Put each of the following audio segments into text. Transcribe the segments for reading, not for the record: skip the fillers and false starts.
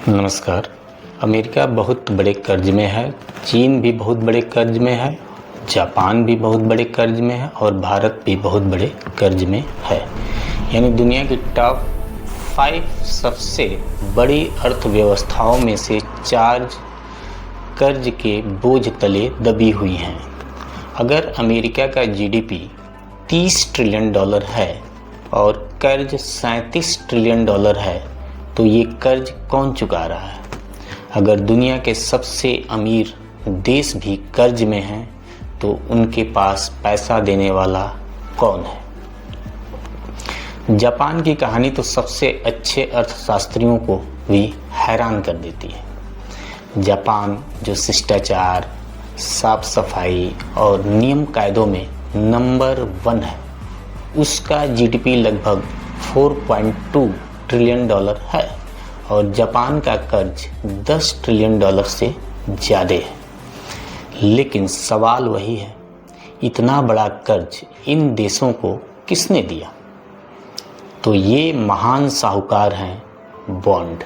नमस्कार। अमेरिका बहुत बड़े कर्ज में है, चीन भी बहुत बड़े कर्ज में है, जापान भी बहुत बड़े कर्ज में है और भारत भी बहुत बड़े कर्ज में है। यानी दुनिया की टॉप 5 सबसे बड़ी अर्थव्यवस्थाओं में से 4 कर्ज के बोझ तले दबी हुई हैं। अगर अमेरिका का जीडीपी $30 ट्रिलियन है और कर्ज $37 ट्रिलियन है, तो ये कर्ज कौन चुका रहा है? अगर दुनिया के सबसे अमीर देश भी कर्ज में हैं, तो उनके पास पैसा देने वाला कौन है? जापान की कहानी तो सबसे अच्छे अर्थशास्त्रियों को भी हैरान कर देती है। जापान जो शिष्टाचार, साफ सफाई और नियम कायदों में नंबर 1 है, उसका जीडीपी लगभग $4.2 ट्रिलियन है और जापान का कर्ज $10 ट्रिलियन से ज़्यादा है। लेकिन सवाल वही है, इतना बड़ा कर्ज इन देशों को किसने दिया? तो ये महान साहूकार हैं बॉन्ड।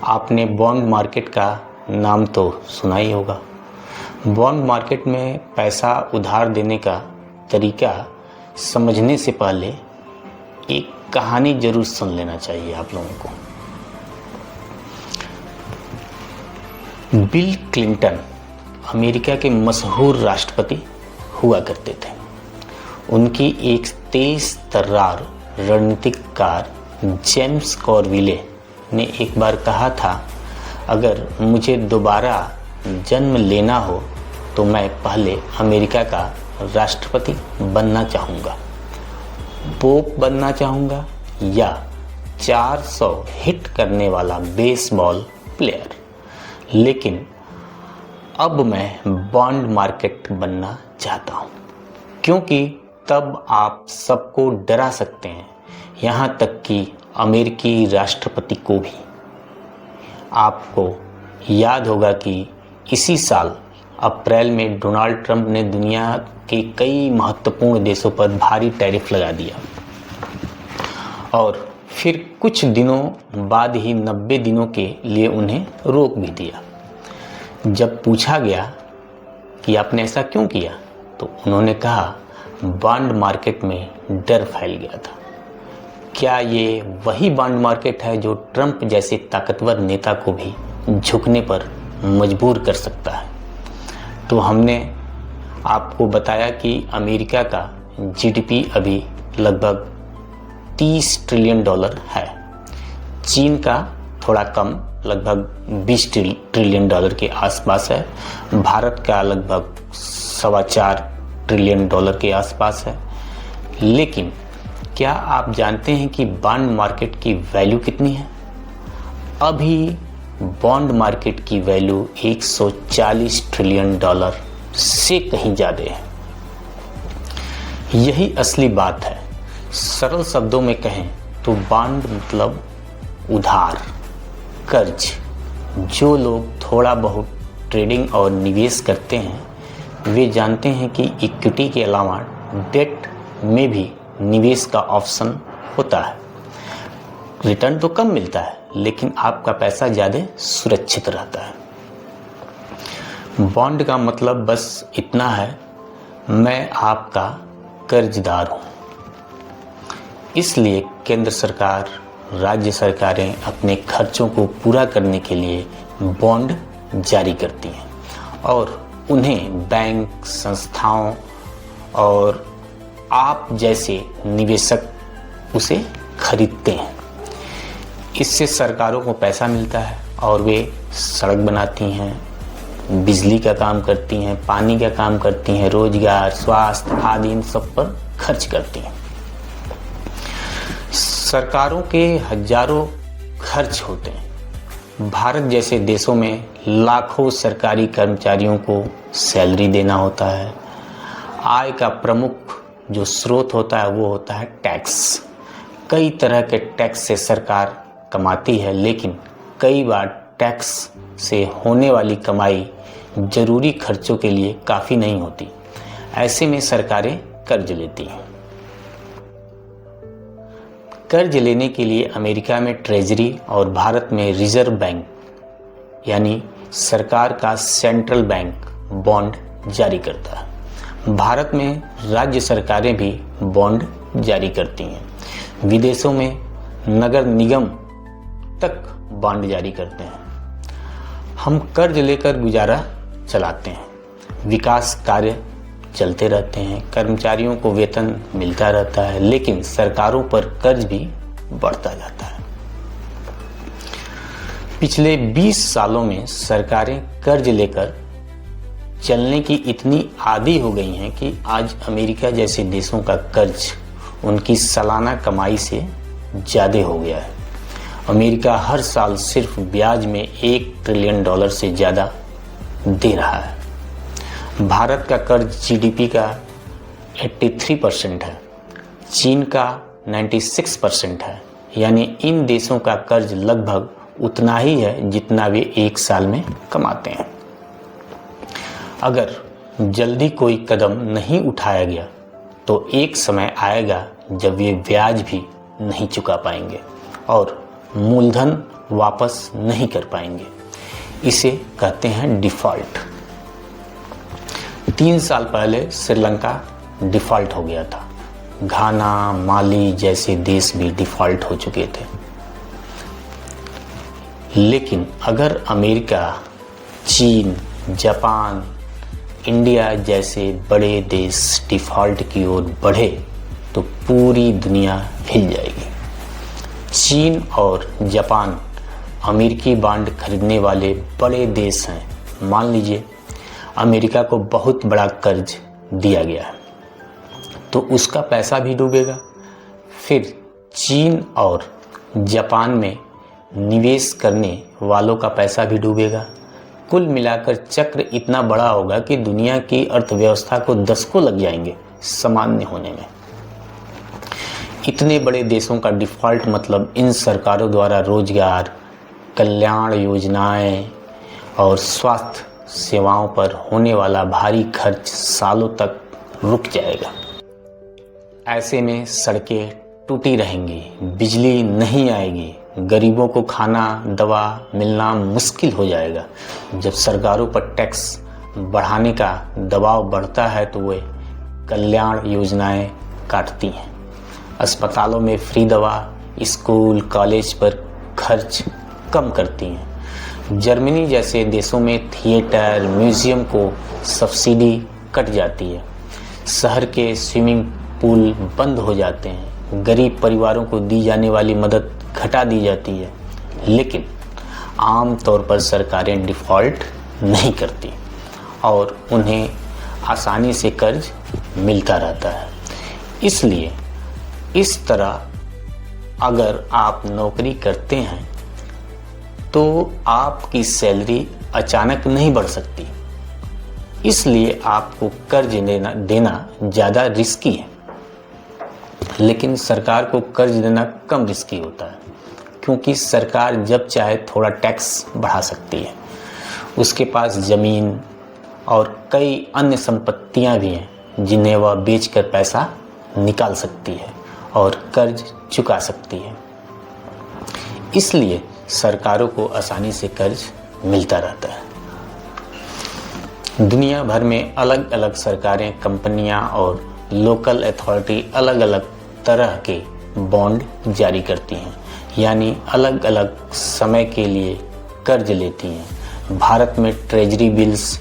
आपने बॉन्ड मार्केट का नाम तो सुना ही होगा। बॉन्ड मार्केट में पैसा उधार देने का तरीका समझने से पहले एक कहानी जरूर सुन लेना चाहिए आप लोगों को। बिल क्लिंटन अमेरिका के मशहूर राष्ट्रपति हुआ करते थे। उनकी एक तेज तर्रार रणनीतिकार जेम्स कॉरविले ने एक बार कहा था, अगर मुझे दोबारा जन्म लेना हो तो मैं पहले अमेरिका का राष्ट्रपति बनना चाहूँगा, पोप बनना चाहूँगा या 400 हिट करने वाला बेसबॉल प्लेयर। लेकिन अब मैं बॉन्ड मार्केट बनना चाहता हूँ, क्योंकि तब आप सबको डरा सकते हैं, यहाँ तक कि अमेरिकी राष्ट्रपति को भी। आपको याद होगा कि इसी साल अप्रैल में डोनाल्ड ट्रंप ने दुनिया के कई महत्वपूर्ण देशों पर भारी टैरिफ लगा दिया और फिर कुछ दिनों बाद ही 90 दिनों के लिए उन्हें रोक भी दिया। जब पूछा गया कि आपने ऐसा क्यों किया, तो उन्होंने कहा, बॉन्ड मार्केट में डर फैल गया था। क्या ये वही बॉन्ड मार्केट है जो ट्रंप जैसे ताकतवर नेता को भी झुकने पर मजबूर कर सकता है? तो हमने आपको बताया कि अमेरिका का जीडीपी अभी लगभग $30 ट्रिलियन है, चीन का थोड़ा कम लगभग $20 ट्रिलियन के आसपास है, भारत का लगभग $4.25 ट्रिलियन के आसपास है। लेकिन क्या आप जानते हैं कि बॉन्ड मार्केट की वैल्यू कितनी है? अभी बॉन्ड मार्केट की वैल्यू $140 ट्रिलियन से कहीं ज़्यादा है। यही असली बात है। सरल शब्दों में कहें तो बॉन्ड मतलब उधार, कर्ज। जो लोग थोड़ा बहुत ट्रेडिंग और निवेश करते हैं, वे जानते हैं कि इक्विटी के अलावा डेट में भी निवेश का ऑप्शन होता है। रिटर्न तो कम मिलता है, लेकिन आपका पैसा ज़्यादा सुरक्षित रहता है। बॉन्ड का मतलब बस इतना है, मैं आपका कर्जदार हूँ। इसलिए केंद्र सरकार, राज्य सरकारें अपने खर्चों को पूरा करने के लिए बॉन्ड जारी करती हैं और उन्हें बैंक, संस्थाओं और आप जैसे निवेशक उसे खरीदते हैं। इससे सरकारों को पैसा मिलता है और वे सड़क बनाती हैं, बिजली का काम करती हैं, पानी का काम करती हैं, रोजगार, स्वास्थ्य आदि इन सब पर खर्च करती हैं। सरकारों के हजारों खर्च होते हैं। भारत जैसे देशों में लाखों सरकारी कर्मचारियों को सैलरी देना होता है। आय का प्रमुख जो स्रोत होता है वो होता है टैक्स। कई तरह के टैक्स से सरकार कमाती है, लेकिन कई बार टैक्स से होने वाली कमाई जरूरी खर्चों के लिए काफ़ी नहीं होती। ऐसे में सरकारें कर्ज लेती हैं। कर्ज लेने के लिए अमेरिका में ट्रेजरी और भारत में रिजर्व बैंक यानी सरकार का सेंट्रल बैंक बॉन्ड जारी करता है। भारत में राज्य सरकारें भी बॉन्ड जारी करती हैं। विदेशों में नगर निगम तक बॉन्ड जारी करते हैं। हम कर्ज लेकर गुजारा चलाते हैं, विकास कार्य चलते रहते हैं, कर्मचारियों को वेतन मिलता रहता है, लेकिन सरकारों पर कर्ज भी बढ़ता जाता है। पिछले 20 सालों में सरकारें कर्ज लेकर चलने की इतनी आदी हो गई हैं कि आज अमेरिका जैसे देशों का कर्ज उनकी सालाना कमाई से ज़्यादा हो गया है। अमेरिका हर साल सिर्फ ब्याज में $1 ट्रिलियन से ज़्यादा दे रहा है। भारत का कर्ज जीडीपी का 83% है, चीन का 96% है, यानी इन देशों का कर्ज लगभग उतना ही है जितना वे एक साल में कमाते हैं। अगर जल्दी कोई कदम नहीं उठाया गया तो एक समय आएगा जब वे ब्याज भी नहीं चुका पाएंगे और मूलधन वापस नहीं कर पाएंगे। इसे कहते हैं डिफ़ॉल्ट। 3 साल पहले श्रीलंका डिफ़ॉल्ट हो गया था। घाना, माली जैसे देश भी डिफ़ॉल्ट हो चुके थे। लेकिन अगर अमेरिका, चीन, जापान, इंडिया जैसे बड़े देश डिफ़ॉल्ट की ओर बढ़े तो पूरी दुनिया हिल जाएगी। चीन और जापान अमेरिकी बॉन्ड खरीदने वाले बड़े देश हैं। मान लीजिए अमेरिका को बहुत बड़ा कर्ज दिया गया है तो उसका पैसा भी डूबेगा, फिर चीन और जापान में निवेश करने वालों का पैसा भी डूबेगा। कुल मिलाकर चक्र इतना बड़ा होगा कि दुनिया की अर्थव्यवस्था को दशकों लग जाएंगे सामान्य होने में। इतने बड़े देशों का डिफ़ॉल्ट मतलब इन सरकारों द्वारा रोजगार, कल्याण योजनाएं और स्वास्थ्य सेवाओं पर होने वाला भारी खर्च सालों तक रुक जाएगा। ऐसे में सड़कें टूटी रहेंगी, बिजली नहीं आएगी, गरीबों को खाना दवा मिलना मुश्किल हो जाएगा। जब सरकारों पर टैक्स बढ़ाने का दबाव बढ़ता है तो वे कल्याण योजनाएं काटती हैं। अस्पतालों में फ्री दवा, स्कूल कॉलेज पर खर्च कम करती हैं। जर्मनी जैसे देशों में थिएटर, म्यूज़ियम को सब्सिडी कट जाती है। शहर के स्विमिंग पूल बंद हो जाते हैं। गरीब परिवारों को दी जाने वाली मदद घटा दी जाती है। लेकिन आम तौर पर सरकारें डिफ़ॉल्ट नहीं करती और उन्हें आसानी से कर्ज मिलता रहता है। इसलिए इस तरह अगर आप नौकरी करते हैं तो आपकी सैलरी अचानक नहीं बढ़ सकती। इसलिए आपको कर्ज देना ज़्यादा रिस्की है। लेकिन सरकार को कर्ज देना कम रिस्की होता है, क्योंकि सरकार जब चाहे थोड़ा टैक्स बढ़ा सकती है। उसके पास ज़मीन और कई अन्य संपत्तियां भी हैं जिन्हें वह बेचकर पैसा निकाल सकती है और कर्ज चुका सकती है। इसलिए सरकारों को आसानी से कर्ज मिलता रहता है। दुनिया भर में अलग अलग सरकारें, कंपनियां और लोकल अथॉरिटी अलग अलग तरह के बॉन्ड जारी करती हैं, यानी अलग अलग समय के लिए कर्ज लेती हैं। भारत में ट्रेजरी बिल्स,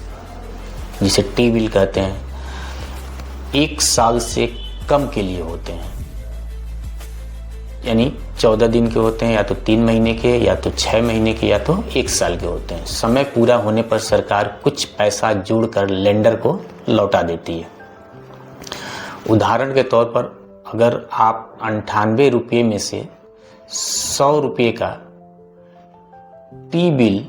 जिसे टी बिल कहते हैं, 1 साल से कम के लिए होते हैं, यानी 14 दिन के होते हैं, या तो 3 महीने के, या तो 6 महीने के, या तो 1 साल के होते हैं। समय पूरा होने पर सरकार कुछ पैसा जोड़कर लेंडर को लौटा देती है। उदाहरण के तौर पर अगर आप 98 रुपये में से 100 रुपये का टी बिल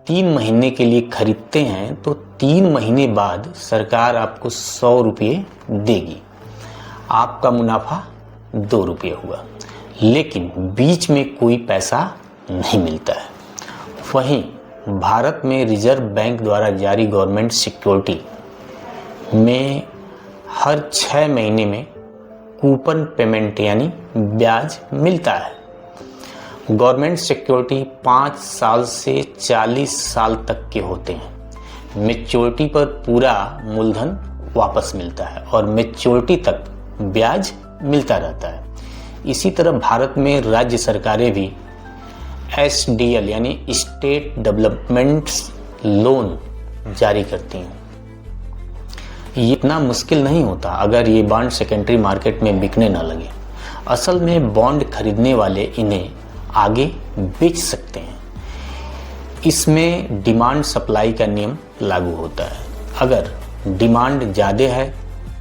3 महीने के लिए खरीदते हैं तो 3 महीने बाद सरकार आपको 100 रुपये देगी। आपका मुनाफा 2 रुपये हुआ, लेकिन बीच में कोई पैसा नहीं मिलता है। वहीं भारत में रिजर्व बैंक द्वारा जारी गवर्नमेंट सिक्योरिटी में हर 6 महीने में कूपन पेमेंट यानी ब्याज मिलता है। गवर्नमेंट सिक्योरिटी 5 साल से 40 साल तक के होते हैं। मैच्योरिटी पर पूरा मूलधन वापस मिलता है और मैच्योरिटी तक ब्याज मिलता रहता है। इसी तरह भारत में राज्य सरकारें भी SDL यानी स्टेट डेवलपमेंट लोन जारी करती हैं। ये इतना मुश्किल नहीं होता अगर ये बॉन्ड सेकेंडरी मार्केट में बिकने न लगे। असल में बॉन्ड खरीदने वाले इन्हें आगे बेच सकते हैं। इसमें डिमांड सप्लाई का नियम लागू होता है। अगर डिमांड ज़्यादा है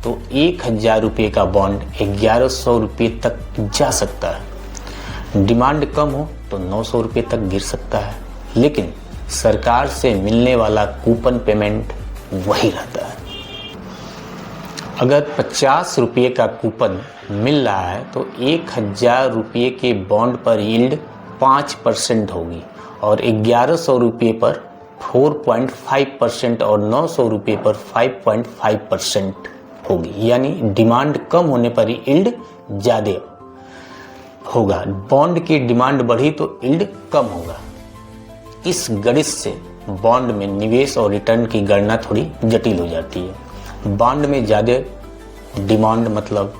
तो 1000 रुपये का बॉन्ड 1100 रुपये तक जा सकता है। डिमांड कम हो तो 900 रुपये तक गिर सकता है, लेकिन सरकार से मिलने वाला कूपन पेमेंट वही रहता है। अगर 50 रुपये का कूपन मिल रहा है तो 1000 रुपये के बॉन्ड पर यील्ड 5% होगी और 1100 रुपये पर 4.5% और 900 रुपये पर 5.5% होगी। यानी डिमांड कम होने पर यील्ड ज़्यादा होगा। बॉन्ड की डिमांड बढ़ी तो यील्ड कम होगा। इस गणित से बॉन्ड में निवेश और रिटर्न की गणना थोड़ी जटिल हो जाती है। बॉन्ड में ज़्यादा डिमांड मतलब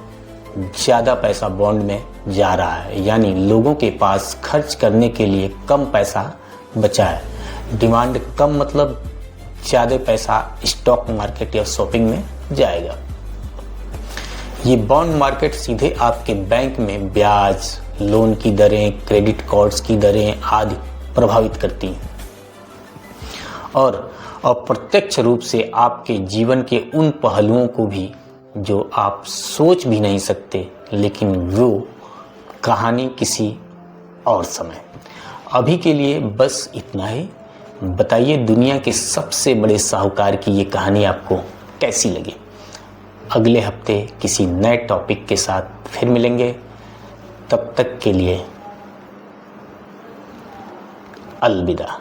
ज़्यादा पैसा बॉन्ड में जा रहा है, यानी लोगों के पास खर्च करने के लिए कम पैसा बचा है। डिमांड कम मतलब ज़्यादा पैसा स्टॉक मार्केट या शॉपिंग में जाएगा। ये बॉन्ड मार्केट सीधे आपके बैंक में ब्याज, लोन की दरें, क्रेडिट कार्ड्स की दरें आदि प्रभावित करती हैं और अप्रत्यक्ष रूप से आपके जीवन के उन पहलुओं को भी जो आप सोच भी नहीं सकते, लेकिन वो कहानी किसी और समय। अभी के लिए बस इतना ही। बताइए दुनिया के सबसे बड़े साहूकार की ये कहानी आपको कैसी लगी। अगले हफ्ते किसी नए टॉपिक के साथ फिर मिलेंगे। तब तक के लिए अलविदा।